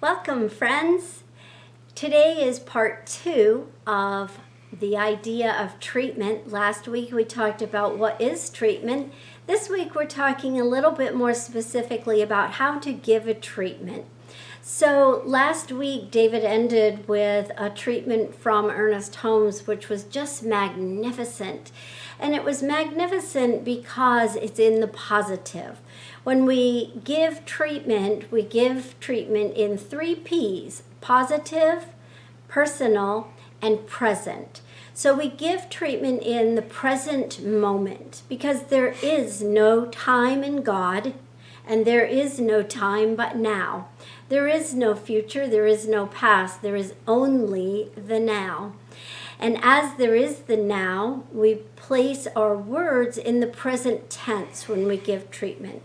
Welcome, friends. Today is part 2 of the idea of treatment. Last week we talked about what is treatment. This week we're talking a little bit more specifically about how to give a treatment. So last week David ended with a treatment from Ernest Holmes, which was just magnificent. And it was magnificent because it's in the positive. When we give treatment in 3 P's: positive, personal, and present. So we give treatment in the present moment because there is no time in God and there is no time but now. There is no future, there is no past, there is only the now. And as there is the now, we place our words in the present tense when we give treatment.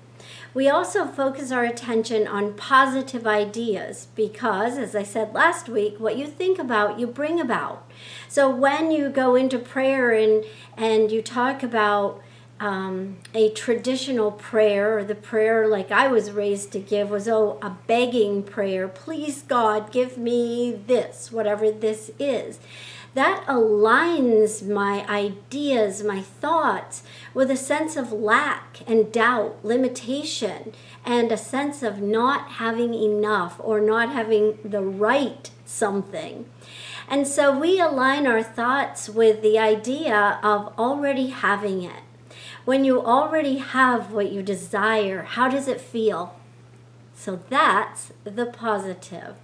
We also focus our attention on positive ideas because, as I said last week, what you think about, you bring about. So when you go into prayer and you talk about a traditional prayer, or the prayer like I was raised to give was, a begging prayer. Please, God, give me this, whatever this is. That aligns my ideas, my thoughts, with a sense of lack and doubt, limitation, and a sense of not having enough or not having the right something. And so we align our thoughts with the idea of already having it. When you already have what you desire, how does it feel? So that's the positive.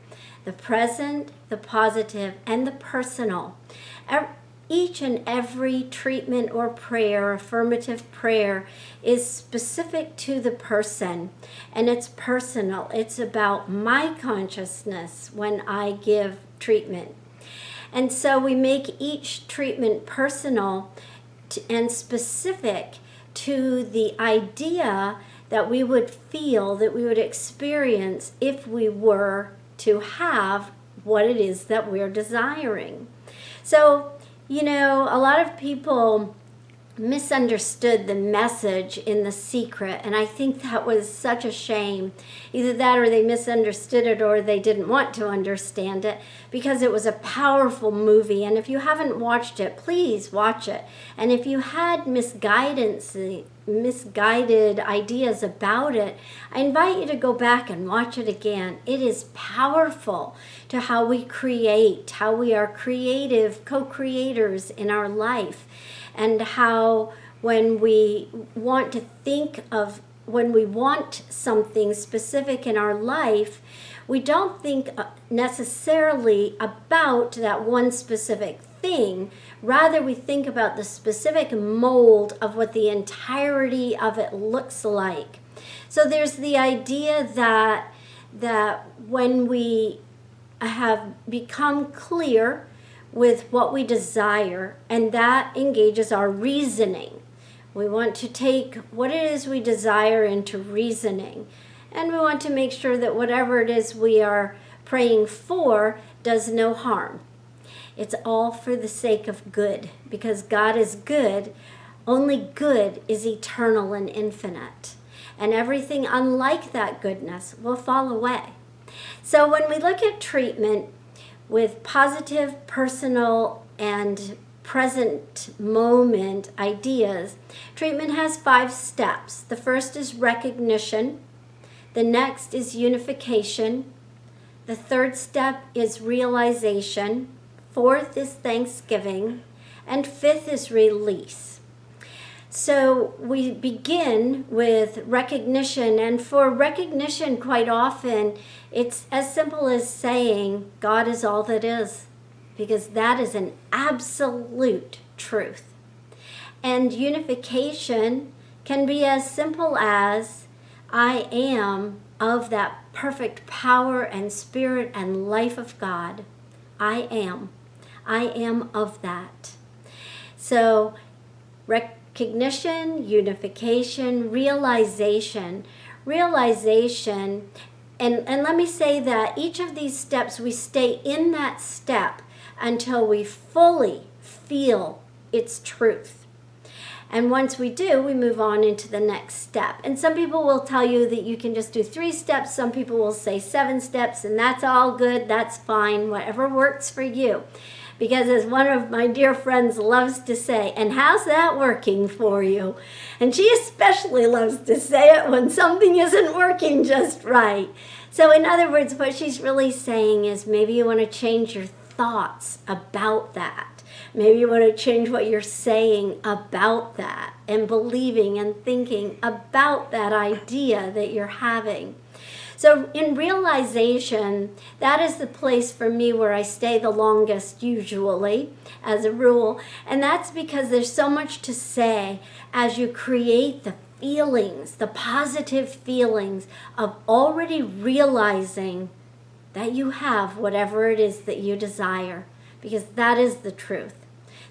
The present, the positive, and the personal. Each and every treatment or prayer, affirmative prayer, is specific to the person, and it's personal. It's about my consciousness when I give treatment. And so we make each treatment personal and specific to the idea that we would feel, that we would experience if we were to have what it is that we're desiring. So, a lot of people misunderstood the message in The Secret, and I think that was such a shame. Either that or they misunderstood it or they didn't want to understand it, because it was a powerful movie. And if you haven't watched it, please watch it. And if you had misguided ideas about it, I invite you to go back and watch it again. It is powerful to how we create, how we are creative co-creators in our life, and how when we want something specific in our life, we don't think necessarily about that one specific thing. Rather, we think about the specific mold of what the entirety of it looks like. So there's the idea that when we have become clear with what we desire, and that engages our reasoning. We want to take what it is we desire into reasoning, and we want to make sure that whatever it is we are praying for does no harm. It's all for the sake of good, because God is good. Only good is eternal and infinite, and everything unlike that goodness will fall away. So when we look at treatment with positive, personal, and present moment ideas, treatment has 5 steps. The first is recognition. The next is unification. The third step is realization. 4th is thanksgiving. And 5th is release. So we begin with recognition, and for recognition, quite often, it's as simple as saying, God is all that is, because that is an absolute truth. And unification can be as simple as, I am of that perfect power and spirit and life of God. I am of that. So, recognition, unification, realization, and let me say that each of these steps, we stay in that step until we fully feel its truth. And once we do, we move on into the next step. And some people will tell you that you can just do 3 steps. Some people will say 7 steps, and that's all good. That's fine. Whatever works for you. Because as one of my dear friends loves to say, and how's that working for you? And she especially loves to say it when something isn't working just right. So in other words, what she's really saying is maybe you want to change your thoughts about that. Maybe you want to change what you're saying about that and believing and thinking about that idea that you're having. So in realization, that is the place for me where I stay the longest usually, as a rule. And that's because there's so much to say as you create the feelings, the positive feelings of already realizing that you have whatever it is that you desire, because that is the truth.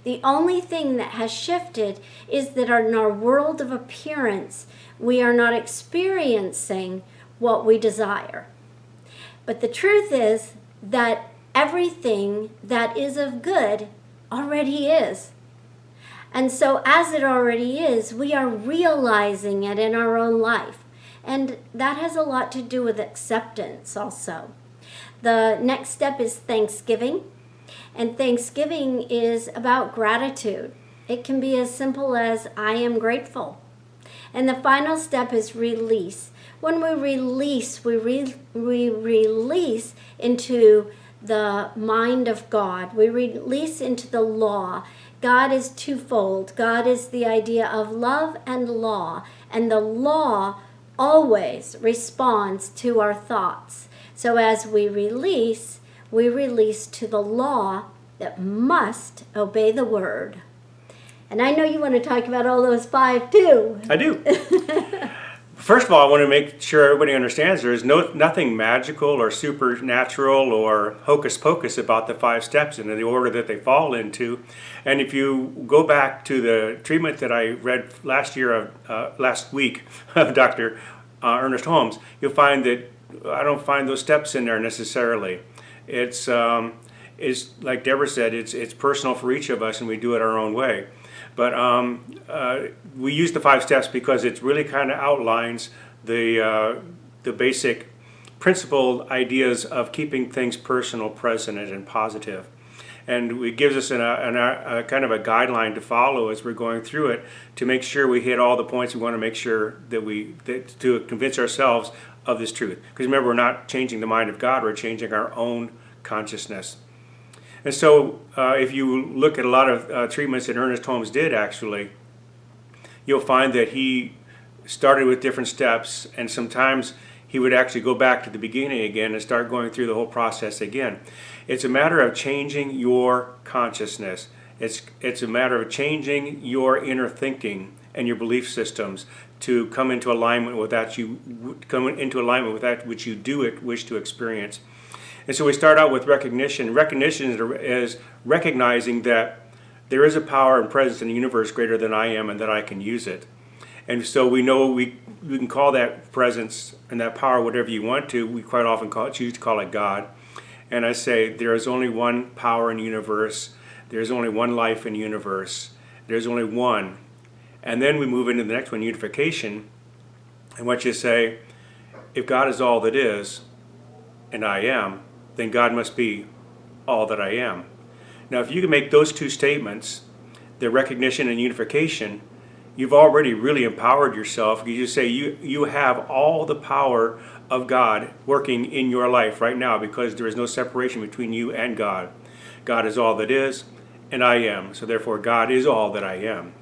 The only thing that has shifted is that in our world of appearance, we are not experiencing what we desire. But the truth is that everything that is of good already is. And so as it already is, we are realizing it in our own life. And that has a lot to do with acceptance also. The next step is Thanksgiving. And Thanksgiving is about gratitude. It can be as simple as I am grateful. And the final step is release. When we release, we release into the mind of God. We release into the law. God is twofold. God is the idea of love and law. And the law always responds to our thoughts. So as we release to the law that must obey the word. And I know you want to talk about all those 5 too. I do. First of all, I want to make sure everybody understands there is nothing magical or supernatural or hocus pocus about the 5 steps and the order that they fall into. And if you go back to the treatment that I read last week of Dr. Ernest Holmes, you'll find that I don't find those steps in there necessarily. It's like Deborah said, it's personal for each of us, and we do it our own way. But we use the 5 steps because it really kind of outlines the basic principled ideas of keeping things personal, present, and positive. And it gives us a kind of a guideline to follow as we're going through it to make sure we hit all the points we want to make sure that to convince ourselves of this truth. Because remember, we're not changing the mind of God, we're changing our own consciousness. And so if you look at a lot of treatments that Ernest Holmes did, actually, you'll find that he started with different steps, and sometimes he would actually go back to the beginning again and start going through the whole process again. It's a matter of changing your consciousness. It's a matter of changing your inner thinking and your belief systems to come into alignment with that which you do wish to experience. And so we start out with recognition. Recognition is recognizing that there is a power and presence in the universe greater than I am and that I can use it. And so we know we can call that presence and that power whatever you want to. We quite often choose to call it God. And I say there is only one power in the universe. There's only one life in the universe. There's only one. And then we move into the next one, unification. And what you say, if God is all that is, and I am, then God must be all that I am. Now, if you can make those 2 statements, the recognition and unification, you've already really empowered yourself. You just say you have all the power of God working in your life right now because there is no separation between you and God. God is all that is, and I am. So therefore, God is all that I am.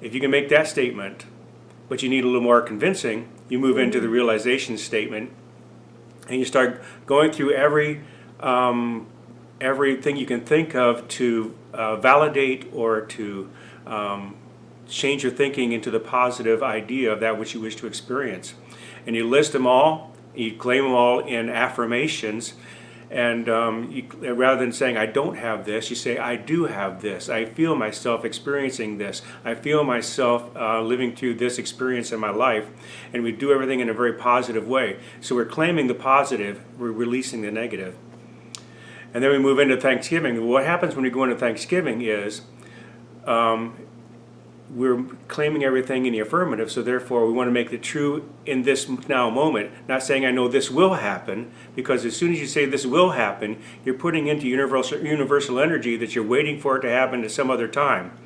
If you can make that statement, but you need a little more convincing, you move into the realization statement, and you start going through everything you can think of to validate or to change your thinking into the positive idea of that which you wish to experience. And you list them all, you claim them all in affirmations, and rather than saying, I don't have this, you say, I do have this. I feel myself experiencing this. I feel myself living through this experience in my life. And we do everything in a very positive way. So we're claiming the positive, we're releasing the negative. And then we move into Thanksgiving. What happens when we go into Thanksgiving is we're claiming everything in the affirmative, so therefore we want to make it true in this now moment. Not saying I know this will happen, because as soon as you say this will happen, you're putting into universal energy that you're waiting for it to happen at some other time.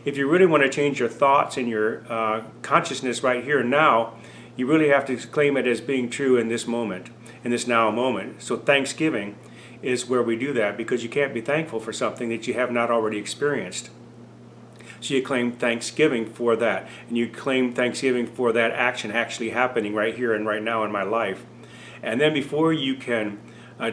If you really want to change your thoughts and your consciousness right here and now, you really have to claim it as being true in this moment, in this now moment. So Thanksgiving is where we do that, because you can't be thankful for something that you have not already experienced. So you claim Thanksgiving for that, and you claim Thanksgiving for that action actually happening right here and right now in my life. And then before you can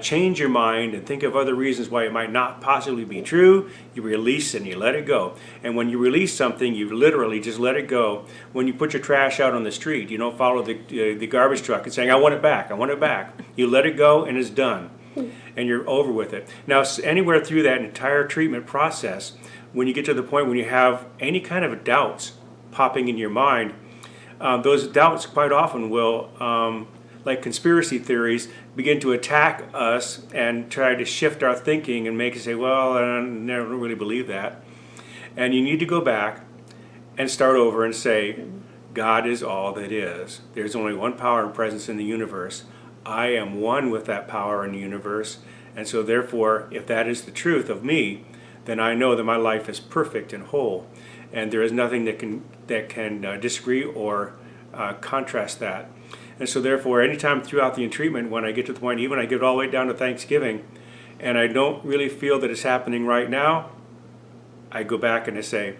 change your mind and think of other reasons why it might not possibly be true, you release and you let it go. And when you release something, you literally just let it go. When you put your trash out on the street, you don't follow the garbage truck and saying, I want it back, I want it back. You let it go and it's done. And you're over with it. Now, anywhere through that entire treatment process, when you get to the point when you have any kind of doubts popping in your mind, those doubts quite often will, like conspiracy theories, begin to attack us and try to shift our thinking and make us say, well, I don't really believe that. And you need to go back and start over and say, God is all that is. There's only one power and presence in the universe. I am one with that power in the universe. And so therefore, if that is the truth of me, then I know that my life is perfect and whole. And there is nothing that can disagree or contrast that. And so therefore, anytime throughout the treatment, when I get to the point, even I get all the way down to Thanksgiving, and I don't really feel that it's happening right now, I go back and I say,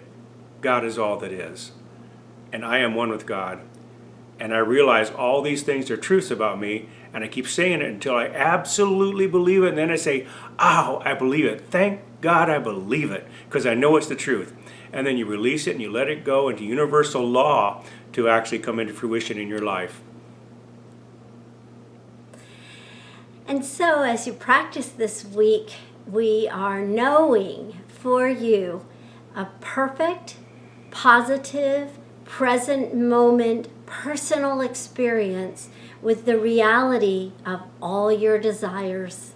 God is all that is. And I am one with God. And I realize all these things are truths about me, and I keep saying it until I absolutely believe it, and then I say, oh, I believe it. Thank God I believe it, because I know it's the truth. And then you release it and you let it go into universal law to actually come into fruition in your life. And so as you practice this week, we are knowing for you a perfect, positive, present moment personal experience with the reality of all your desires.